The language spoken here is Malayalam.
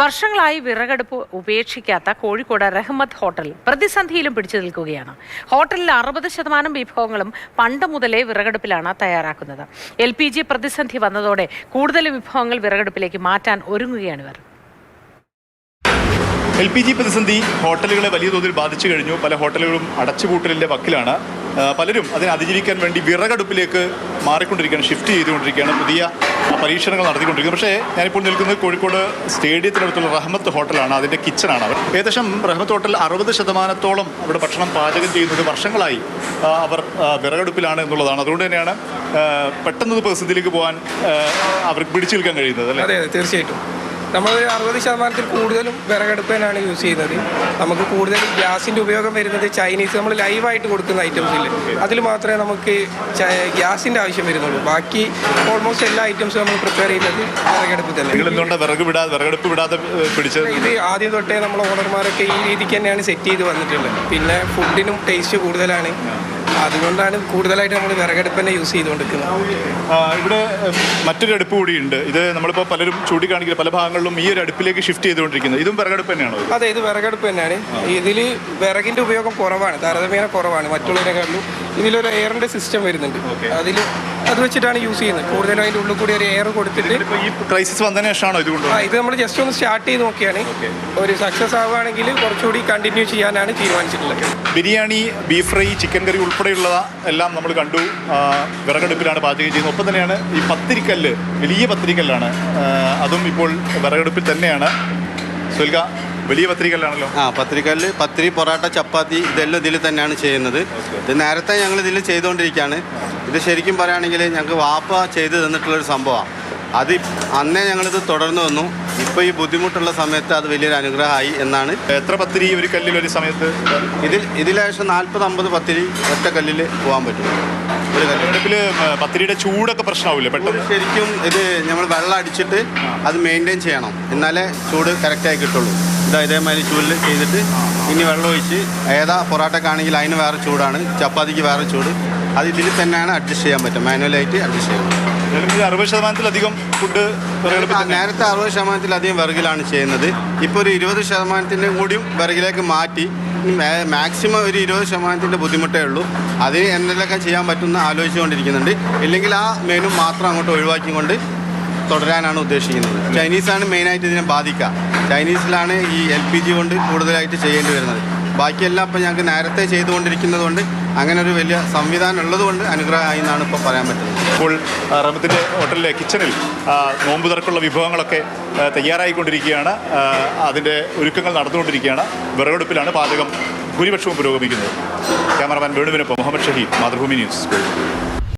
വർഷങ്ങളായി വിറകടുപ്പ് ഉപേക്ഷിക്കാത്ത കോഴിക്കോട് റഹ്മത്ത് ഹോട്ടൽ പ്രതിസന്ധിയിലും പിടിച്ചു നിൽക്കുകയാണ്. ഹോട്ടലിൽ 60% വിഭവങ്ങളും പണ്ട് മുതലേ വിറകടുപ്പിലാണ് തയ്യാറാക്കുന്നത്. LPG പ്രതിസന്ധി വന്നതോടെ കൂടുതൽ വിഭവങ്ങൾ വിറകടുപ്പിലേക്ക് മാറ്റാൻ ഒരുങ്ങുകയാണ് ഇവർ. LPG പ്രതിസന്ധി ഹോട്ടലുകളെ വലിയ തോതിൽ ബാധിച്ചു കഴിഞ്ഞു. പല ഹോട്ടലുകളും അടച്ചുപൂട്ടലിൻ്റെ വക്കിലാണ്. പലരും അതിനെ അതിജീവിക്കാൻ വേണ്ടി വിറകടുപ്പിലേക്ക് മാറിക്കൊണ്ടിരിക്കുകയാണ്, ഷിഫ്റ്റ് ചെയ്തുകൊണ്ടിരിക്കുകയാണ്, പുതിയ പരീക്ഷണങ്ങൾ നടത്തിക്കൊണ്ടിരിക്കുന്നത്. പക്ഷേ ഞാനിപ്പോൾ നിൽക്കുന്നത് കോഴിക്കോട് സ്റ്റേഡിയത്തിനടുത്തുള്ള റഹ്മത്ത് ഹോട്ടലാണ്. അതിൻ്റെ കിച്ചണാണ്. ഏകദേശം റഹ്മത്ത് ഹോട്ടൽ 60% അവിടെ ഭക്ഷണം പാചകം ചെയ്യുന്നത് വർഷങ്ങളായി അവർ വിറകടുപ്പിലാണ് എന്നുള്ളതാണ്. അതുകൊണ്ട് തന്നെയാണ് പെട്ടെന്ന് പ്രതിസന്ധിയിലേക്ക് പോകാൻ അവർക്ക് പിടിച്ചു നിൽക്കാൻ കഴിയുന്നത്. അതെ, തീർച്ചയായിട്ടും. നമ്മൾ 60% കൂടുതലും വിറകടുപ്പ് തന്നെയാണ് യൂസ് ചെയ്യുന്നത്. നമുക്ക് കൂടുതലും ഗ്യാസിൻ്റെ ഉപയോഗം വരുന്നത് ചൈനീസ്, നമ്മൾ ലൈവായിട്ട് കൊടുക്കുന്ന ഐറ്റംസിൽ അതിൽ മാത്രമേ നമുക്ക് ഗ്യാസിൻ്റെ ആവശ്യം വരുന്നുള്ളൂ. ബാക്കി ഓൾമോസ്റ്റ് എല്ലാ ഐറ്റംസും നമ്മൾ പ്രിപ്പയർ ചെയ്യുന്നത് വിറകടുപ്പ് തന്നെ. വിറകടുപ്പ് വിടാതെ പിടിച്ചത് ഇത് ആദ്യം തൊട്ടേ നമ്മൾ ഓണർമാരൊക്കെ ഈ രീതിക്ക് തന്നെയാണ് സെറ്റ് ചെയ്ത് വന്നിട്ടുള്ളത്. പിന്നെ ഫുഡിനും ടേസ്റ്റ് കൂടുതലാണ്, അതുകൊണ്ടാണ് കൂടുതലായിട്ട് നമ്മൾ വിറകടുപ്പ് തന്നെ യൂസ് ചെയ്തുകൊണ്ടിരിക്കുന്നത്. ഇവിടെ മറ്റൊരു അടുപ്പ് കൂടിയുണ്ട്. ഇത് നമ്മളിപ്പോൾ പലരും ചൂണ്ടിക്കാണിക്കുന്ന പല ഭാഗങ്ങളിലും ഈ ഒരു അടുപ്പിലേക്ക് ഷിഫ്റ്റ് ചെയ്തുകൊണ്ടിരിക്കുന്നത്. ഇതും വിറകടുപ്പ് തന്നെയാണോ? അതെ, ഇത് വിറകടുപ്പ് തന്നെയാണ്. ഇതിൽ വിറകിൻ്റെ ഉപയോഗം കുറവാണ്, താരതമ്യേന കുറവാണ് മറ്റുള്ളവരെക്കാളും. ഇതിലൊരു എയറിൻ്റെ സിസ്റ്റം വരുന്നുണ്ട്. അത് വെച്ചിട്ടാണ് യൂസ് ചെയ്യുന്നത്. കൂടുതലും അതിൻ്റെ ഉള്ളിൽ കൂടി ഒരു എയർ കൊടുത്തിട്ട്. ഈ ക്രൈസിസ് വന്നതിന് ശേഷമാണോ ഇതുകൊണ്ട്? ഇത് നമ്മൾ ജസ്റ്റ് ഒന്ന് സ്റ്റാർട്ട് ചെയ്ത് നോക്കിയാണ്. ഒരു സക്സസ് ആവുകയാണെങ്കിൽ കുറച്ചുകൂടി കണ്ടിന്യൂ ചെയ്യാനാണ് തീരുമാനിച്ചിട്ടുള്ളത്. ബിരിയാണി, ബീഫ് ഫ്രൈ, ചിക്കൻ കറി ഉൾപ്പെടെയുള്ള എല്ലാം നമ്മൾ കണ്ടു വിറകടുപ്പിലാണ് പാചകം ചെയ്യുന്നത്. ഒപ്പം തന്നെയാണ് ഈ പത്തിരിക്കല്ല്, വലിയ പത്തിരിക്കല്ലാണ്, അതും ഇപ്പോൾ വിറകടുപ്പിൽ തന്നെയാണ്. സുൽക, വലിയ പത്തിരിക്കല്ലാണല്ലോ. പത്തിരിക്കല്ല്, പത്തിരി, പൊറോട്ട, ചപ്പാത്തി ഇതെല്ലാം ഇതിൽ തന്നെയാണ് ചെയ്യുന്നത്. ഇത് നേരത്തെ ഞങ്ങൾ ഇതിൽ ചെയ്തുകൊണ്ടിരിക്കുകയാണ്. ഇത് ശരിക്കും പറയുകയാണെങ്കിൽ ഞങ്ങൾക്ക് വാപ്പ ചെയ്ത് തന്നിട്ടുള്ളൊരു സംഭവമാണ്. അത് അന്നേ ഞങ്ങളിത് തുടർന്ന് വന്നു. ഇപ്പോൾ ഈ ബുദ്ധിമുട്ടുള്ള സമയത്ത് അത് വലിയൊരു അനുഗ്രഹമായി എന്നാണ്. എത്ര പത്തിരി ഒരു കല്ലിൽ ഒരു സമയത്ത്? ഇതിലേശം 40-50 പത്തിരി ഒറ്റ കല്ലിൽ പോകാൻ പറ്റും. ഒരു കല്ലടുപ്പിൽ പത്തിരിയുടെ ചൂടൊക്കെ പ്രശ്നമാവില്ല പെട്ടെന്ന്? ശരിക്കും ഇത് നമ്മൾ വെള്ളം അടിച്ചിട്ട് അത് മെയിൻറ്റെയിൻ ചെയ്യണം, എന്നാലേ ചൂട് കറക്റ്റായി കിട്ടുള്ളൂ. ഇതേമാതിരി ചൂടിൽ ചെയ്തിട്ട് ഇനി വെള്ളം ഒഴിച്ച്, ഏതാ പൊറോട്ടക്കാണെങ്കിൽ അതിന് വേറെ ചൂടാണ്, ചപ്പാത്തിക്ക് വേറെ ചൂട്. അത് ഇതിൽ തന്നെയാണ് അഡ്ജസ്റ്റ് ചെയ്യാൻ പറ്റും, മാനുവലായിട്ട് അഡ്ജസ്റ്റ് ചെയ്യണം. 60%-ലധികം ഫുഡ് നേരത്തെ 60%-ലധികം വിറകിലാണ് ചെയ്യുന്നത്. ഇപ്പോൾ ഒരു 20%-ൻ്റെ കൂടിയും വിറകിലേക്ക് മാറ്റി. മാക്സിമം ഒരു 20%-ൻ്റെ ബുദ്ധിമുട്ടേ ഉള്ളൂ. അതിന് എന്തെങ്കിലുമൊക്കെ ചെയ്യാൻ പറ്റുന്ന ആലോചിച്ചുകൊണ്ടിരിക്കുന്നുണ്ട്. ഇല്ലെങ്കിൽ ആ മെനു മാത്രം അങ്ങോട്ട് ഒഴിവാക്കിക്കൊണ്ട് തുടരാനാണ് ഉദ്ദേശിക്കുന്നത്. ചൈനീസാണ് മെയിനായിട്ട് ഇതിനെ ബാധിക്കുക. ചൈനീസിലാണ് ഈ LPG കൊണ്ട് കൂടുതലായിട്ട് ചെയ്യേണ്ടി വരുന്നത്. ബാക്കിയെല്ലാം ഇപ്പോൾ ഞങ്ങൾക്ക് നേരത്തെ ചെയ്തുകൊണ്ടിരിക്കുന്നത് കൊണ്ട് അങ്ങനെ ഒരു വലിയ സംവിധാനം ഉള്ളതുകൊണ്ട് അനുഗ്രഹമായി എന്നാണ് ഇപ്പോൾ പറയാൻ പറ്റുന്നത്. ഇപ്പോൾ റഹ്മത്തിൻ്റെ ഹോട്ടലിലെ കിച്ചണിൽ നോമ്പ് തുറക്കുള്ള വിഭവങ്ങളൊക്കെ തയ്യാറായിക്കൊണ്ടിരിക്കുകയാണ്. അതിൻ്റെ ഒരുക്കങ്ങൾ നടന്നുകൊണ്ടിരിക്കുകയാണ്. വിറകടുപ്പിലാണ് പാചകം ഭൂരിപക്ഷവും പുരോഗമിക്കുന്നത്. ക്യാമറമാൻ വേണുവിനൊപ്പം മുഹമ്മദ് ഷഹീദ്, മാതൃഭൂമി ന്യൂസ്.